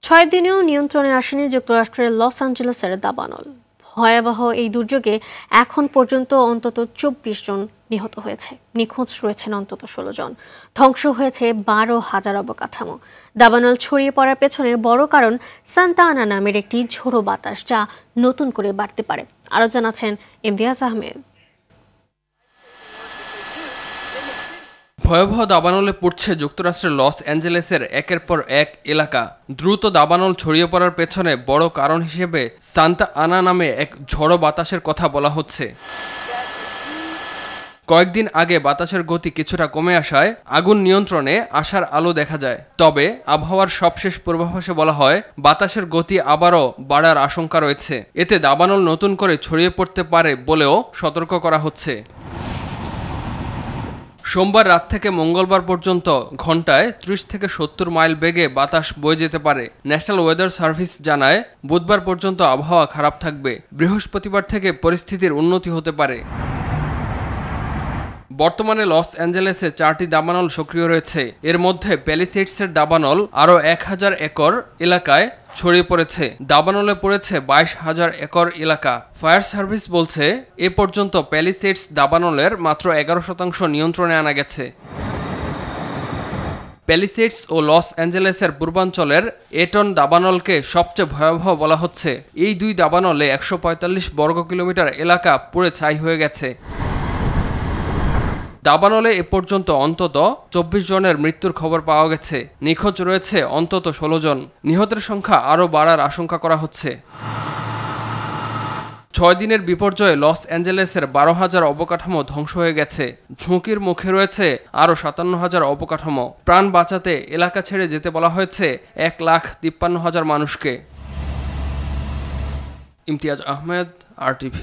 6 দিনেও নিয়ন্ত্রণে আসেনি যুক্তরাষ্ট্রের লস অ্যাঞ্জেলেসের দাবানল। ভয়াবহ এই দুর্যোগে এখন পর্যন্ত অন্তত 24 জন নিহত হয়েছে, নিখোঁজ রয়েছেন অন্তত 16 জন। ধ্বংস হয়েছে 12,000 অবকাঠামো। দাবানল ছড়িয়ে পড়ার পেছনে বড় কারণ সান্তা আনা নামের একটি ঝোড়ো বাতাস, যা নতুন করে বাড়তে পারে। আরও জানাচ্ছেন ইমতিয়াজ আহমেদ। ভয়াবহ দাবানলে পড়ছে যুক্তরাষ্ট্রের লস অ্যাঞ্জেলেসের একের পর এক এলাকা। দ্রুত দাবানল ছড়িয়ে পড়ার পেছনে বড় কারণ হিসেবে সান্তা আনা নামে এক ঝড়ো বাতাসের কথা বলা হচ্ছে। কয়েকদিন আগে বাতাসের গতি কিছুটা কমে আসায় আগুন নিয়ন্ত্রণে আসার আলো দেখা যায়। তবে আবহাওয়ার সবশেষ পূর্বাভাসে বলা হয় বাতাসের গতি আবারও বাড়ার আশঙ্কা রয়েছে। এতে দাবানল নতুন করে ছড়িয়ে পড়তে পারে বলেও সতর্ক করা হচ্ছে। সোমবার রাত থেকে মঙ্গলবার পর্যন্ত ঘন্টায় 30 থেকে 70 মাইল বেগে বাতাস বয়ে যেতে পারে। ন্যাশনাল ওয়েদার সার্ভিস জানায় বুধবার পর্যন্ত আবহাওয়া খারাপ থাকবে। বৃহস্পতিবার থেকে পরিস্থিতির উন্নতি হতে পারে। বর্তমানে লস অ্যাঞ্জেলেসে 4টি দাবানল সক্রিয় রয়েছে। এর মধ্যে প্যালিসেডসের দাবানল আরও 1000 একর এলাকায় ছড়িয়ে পড়েছে। দাবানলে পড়েছে 22,000 একর এলাকা। ফায়ার সার্ভিস বলছে এ পর্যন্ত প্যালিসেডস দাবানলের মাত্র 11% নিয়ন্ত্রণে আনা গেছে। প্যালিসেডস ও লস অ্যাঞ্জেলেসের পূর্বাঞ্চলের এটন দাবানলকে সবচেয়ে ভয়াবহ বলা হচ্ছে। এই দুই দাবানলে 145 বর্গ কিলোমিটার এলাকা পুড়ে ছাই হয়ে গেছে। দাবানলে এ পর্যন্ত অন্তত 24 জনের মৃত্যুর খবর পাওয়া গেছে। নিখোঁজ রয়েছে অন্তত 16 জন। নিহতের সংখ্যা আরও বাড়ার আশঙ্কা করা হচ্ছে। 6 দিনের বিপর্যয়ে লস অ্যাঞ্জেলেসের 12,000 অবকাঠামো ধ্বংস হয়ে গেছে। ঝুঁকির মুখে রয়েছে আরও 57,000 অবকাঠামো। প্রাণ বাঁচাতে এলাকা ছেড়ে যেতে বলা হয়েছে 1,53,000 মানুষকে। ইমতিয়াজ আহমেদ, RTV।